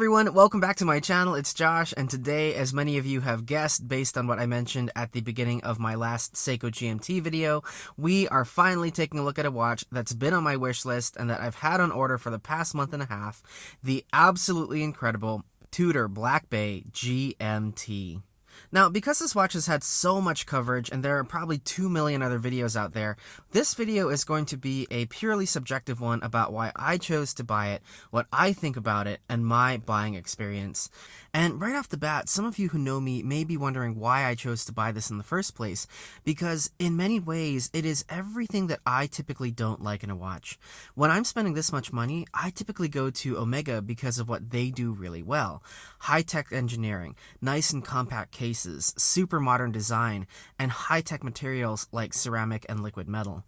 everyone, welcome back to my channel. It's Josh, and today, as many of you have guessed based on what I mentioned at the beginning of my last Seiko GMT video, we are finally taking a look at a watch that's been on my wish list and that I've had on order for the past month and a half, the absolutely incredible Tudor Black Bay GMT. Now, because this watch has had so much coverage and there are probably 2 million other videos out there, this video is going to be a purely subjective one about why I chose to buy it, what I think about it, and my buying experience. And right off the bat, some of you who know me may be wondering why I chose to buy this in the first place, because in many ways, it is everything that I typically don't like in a watch. When I'm spending this much money, I typically go to Omega because of what they do really well. High-tech engineering, nice and compact cases, super modern design, and high-tech materials like ceramic and liquid metal.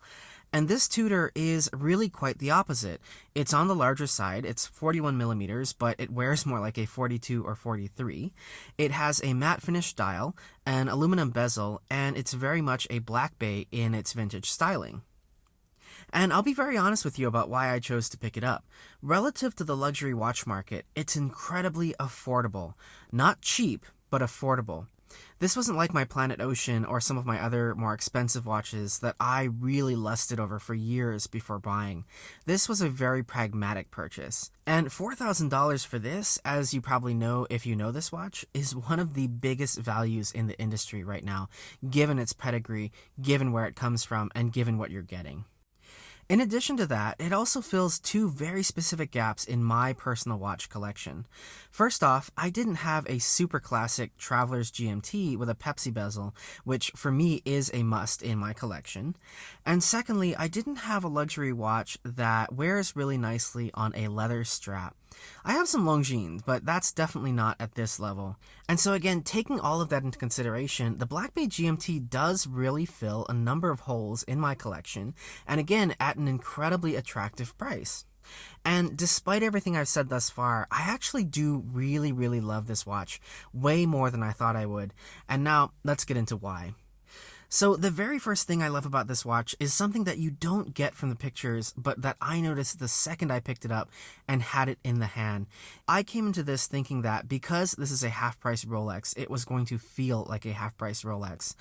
And this Tudor is really quite the opposite. It's on the larger side, it's 41 millimeters, but it wears more like a 42 or 43. It has a matte finish dial, an aluminum bezel, and it's very much a Black Bay in its vintage styling. And I'll be very honest with you about why I chose to pick it up. Relative to the luxury watch market, it's incredibly affordable. Not cheap, but affordable. This wasn't like my Planet Ocean or some of my other more expensive watches that I really lusted over for years before buying. This was a very pragmatic purchase. And $4,000 for this, as you probably know if you know this watch, is one of the biggest values in the industry right now, given its pedigree, given where it comes from, and given what you're getting. In addition to that, it also fills two very specific gaps in my personal watch collection. First off, I didn't have a super classic Traveler's GMT with a Pepsi bezel, which for me is a must in my collection. And secondly, I didn't have a luxury watch that wears really nicely on a leather strap. I have some Longines, but that's definitely not at this level. And so again, taking all of that into consideration, the Black Bay GMT does really fill a number of holes in my collection, and again, at an incredibly attractive price. And despite everything I've said thus far, I actually do really love this watch, way more than I thought I would. And now, let's get into why. So the very first thing I love about this watch is something that you don't get from the pictures, but that I noticed the second I picked it up and had it in the hand. I came into this thinking that because this is a half-price Rolex, it was going to feel like a half-price Rolex.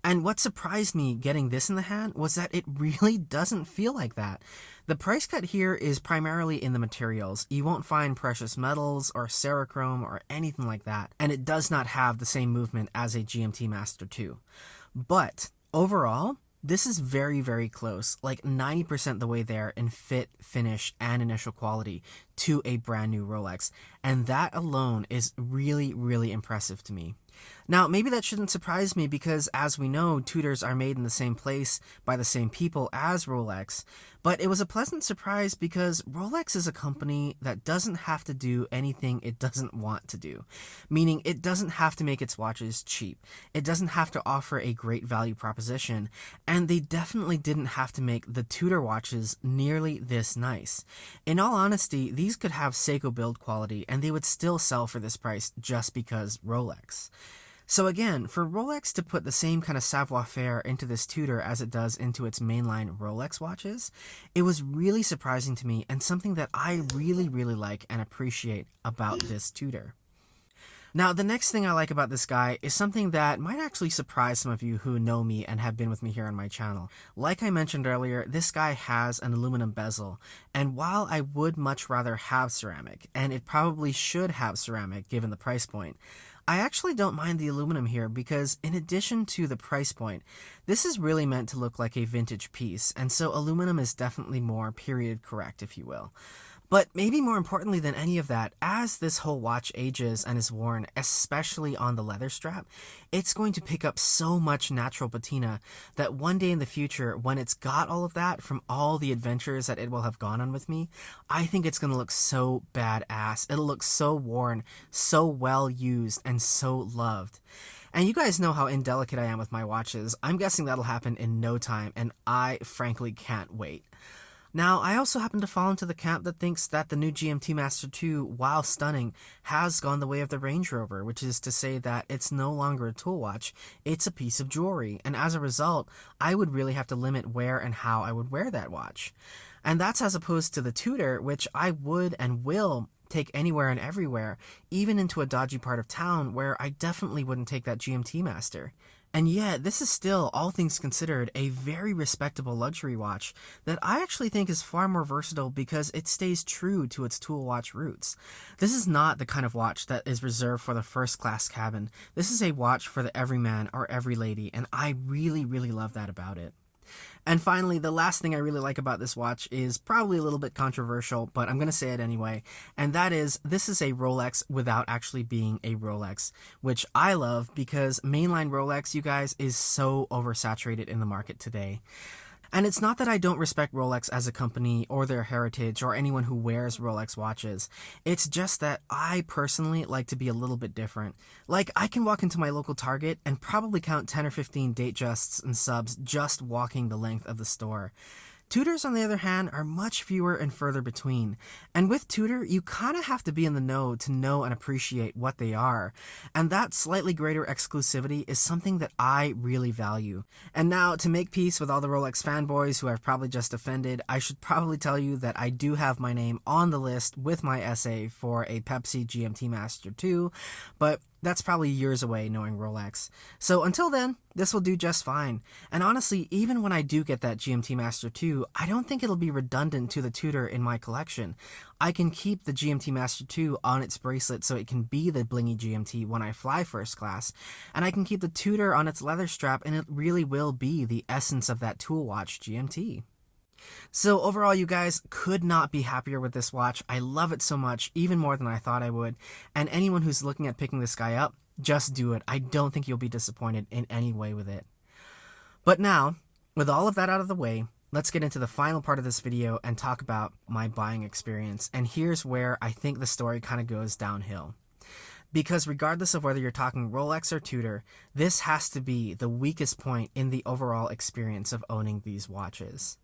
And what surprised me getting this in the hand was that it really doesn't feel like that. The price cut here is primarily in the materials. You won't find precious metals or Cerachrome or anything like that, and it does not have the same movement as a GMT Master 2. But overall, this is very close, like 90% the way there in fit, finish, and initial quality to a brand new Rolex. And that alone is really impressive to me. Now, maybe that shouldn't surprise me because, as we know, Tudors are made in the same place by the same people as Rolex, but it was a pleasant surprise because Rolex is a company that doesn't have to do anything it doesn't want to do, meaning it doesn't have to make its watches cheap, it doesn't have to offer a great value proposition, and they definitely didn't have to make the Tudor watches nearly this nice. In all honesty, these could have Seiko build quality and they would still sell for this price just because Rolex. So again, for Rolex to put the same kind of savoir-faire into this Tudor as it does into its mainline Rolex watches, it was really surprising to me and something that I really like and appreciate about this Tudor. Now, the next thing I like about this guy is something that might actually surprise some of you who know me and have been with me here on my channel. Like I mentioned earlier, this guy has an aluminum bezel, and while I would much rather have ceramic, and it probably should have ceramic given the price point, I actually don't mind the aluminum here because in addition to the price point, this is really meant to look like a vintage piece, and so aluminum is definitely more period correct, if you will. But maybe more importantly than any of that, as this whole watch ages and is worn, especially on the leather strap, it's going to pick up so much natural patina that one day in the future, when it's got all of that from all the adventures that it will have gone on with me, I think it's going to look so badass. It'll look so worn, so well used, and so loved. And you guys know how indelicate I am with my watches. I'm guessing that'll happen in no time, and I frankly can't wait. Now, I also happen to fall into the camp that thinks that the new GMT Master 2, while stunning, has gone the way of the Range Rover, which is to say that it's no longer a tool watch, it's a piece of jewelry, and as a result, I would really have to limit where and how I would wear that watch. And that's as opposed to the Tudor, which I would and will take anywhere and everywhere, even into a dodgy part of town where I definitely wouldn't take that GMT Master. And yet, this is still, all things considered, a very respectable luxury watch that I actually think is far more versatile because it stays true to its tool watch roots. This is not the kind of watch that is reserved for the first class cabin. This is a watch for the everyman or every lady, and I really, really love that about it. And finally, the last thing I really like about this watch is probably a little bit controversial, but I'm going to say it anyway, and that is this is a Rolex without actually being a Rolex, which I love because mainline Rolex, you guys, is so oversaturated in the market today. And it's not that I don't respect Rolex as a company or their heritage or anyone who wears Rolex watches. It's just that I personally like to be a little bit different. Like, I can walk into my local Target and probably count 10 or 15 Datejusts and subs just walking the length of the store. Tudors, on the other hand, are much fewer and further between. And with Tudor, you kind of have to be in the know to know and appreciate what they are. And that slightly greater exclusivity is something that I really value. And now, to make peace with all the Rolex fanboys who I've probably just offended, I should probably tell you that I do have my name on the list with my essay for a Pepsi GMT Master 2, but that's probably years away knowing Rolex. So until then, this will do just fine. And honestly, even when I do get that GMT Master 2, I don't think it'll be redundant to the Tudor in my collection. I can keep the GMT Master 2 on its bracelet so it can be the blingy GMT when I fly first class. And I can keep the Tudor on its leather strap and it really will be the essence of that tool watch GMT. So overall, you guys, could not be happier with this watch. I love it so much, even more than I thought I would. And anyone who's looking at picking this guy up, just do it. I don't think you'll be disappointed in any way with it. But now, with all of that out of the way, let's get into the final part of this video and talk about my buying experience. And here's where I think the story kind of goes downhill. Because regardless of whether you're talking Rolex or Tudor, this has to be the weakest point in the overall experience of owning these watches.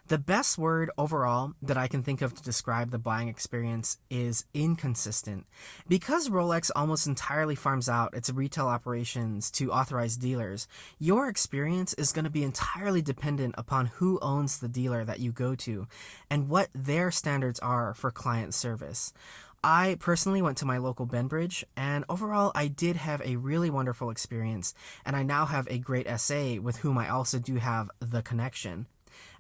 The best word overall that I can think of to describe the buying experience is inconsistent. Because Rolex almost entirely farms out its retail operations to authorized dealers, your experience is going to be entirely dependent upon who owns the dealer that you go to and what their standards are for client service. I personally went to my local Benbridge, and overall I did have a really wonderful experience, and I now have a great SA with whom I also do have the connection.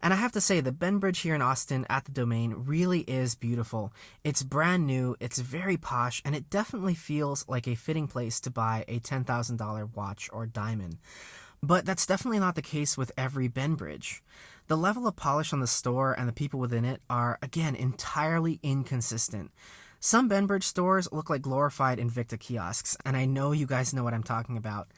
And I have to say, the Benbridge here in Austin at the Domain really is beautiful. It's brand new, it's very posh, and it definitely feels like a fitting place to buy a $10,000 watch or diamond. But that's definitely not the case with every Benbridge. The level of polish on the store and the people within it are, again, entirely inconsistent. Some Benbridge stores look like glorified Invicta kiosks, and I know you guys know what I'm talking about.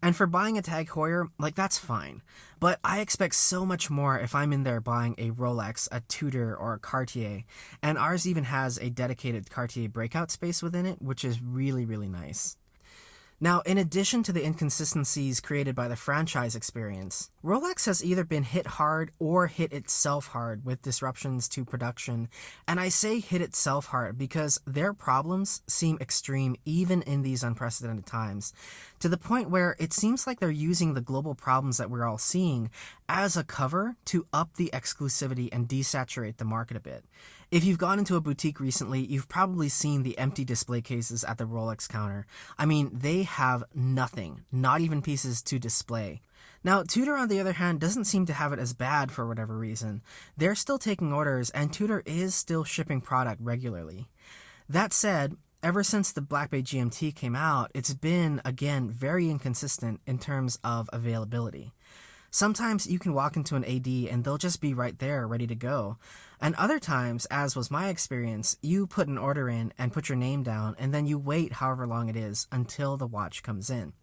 And for buying a Tag Heuer, like, that's fine. But I expect so much more if I'm in there buying a Rolex, a Tudor, or a Cartier. And ours even has a dedicated Cartier breakout space within it, which is really, really nice. Now, in addition to the inconsistencies created by the franchise experience, Rolex has either been hit hard or hit itself hard with disruptions to production, and I say hit itself hard because their problems seem extreme even in these unprecedented times, to the point where it seems like they're using the global problems that we're all seeing as a cover to up the exclusivity and desaturate the market a bit. If you've gone into a boutique recently, you've probably seen the empty display cases at the Rolex counter. I mean, they have nothing, not even pieces to display. Now, Tudor, on the other hand, doesn't seem to have it as bad for whatever reason. They're still taking orders, and Tudor is still shipping product regularly. That said, ever since the Black Bay GMT came out, it's been, again, very inconsistent in terms of availability. Sometimes you can walk into an AD and they'll just be right there, ready to go. And other times, as was my experience, you put an order in and put your name down, and then you wait however long it is until the watch comes in.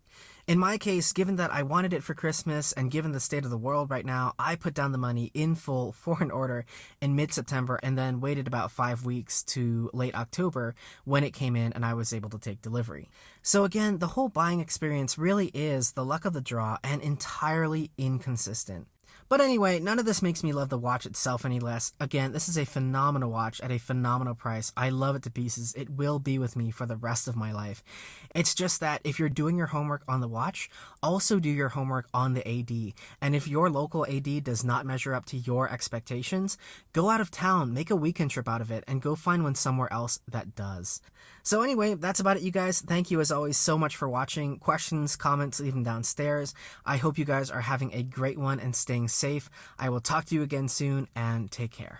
In my case, given that I wanted it for Christmas and given the state of the world right now, I put down the money in full for an order in mid-September and then waited about 5 weeks to late October when it came in and I was able to take delivery. So again, the whole buying experience really is the luck of the draw and entirely inconsistent. But anyway, none of this makes me love the watch itself any less. Again, this is a phenomenal watch at a phenomenal price. I love it to pieces. It will be with me for the rest of my life. It's just that if you're doing your homework on the watch, also do your homework on the AD. And if your local AD does not measure up to your expectations, go out of town, make a weekend trip out of it, and go find one somewhere else that does. So anyway, that's about it, you guys. Thank you as always so much for watching. Questions, comments, leave them downstairs. I hope you guys are having a great one and staying safe. I will talk to you again soon, and take care.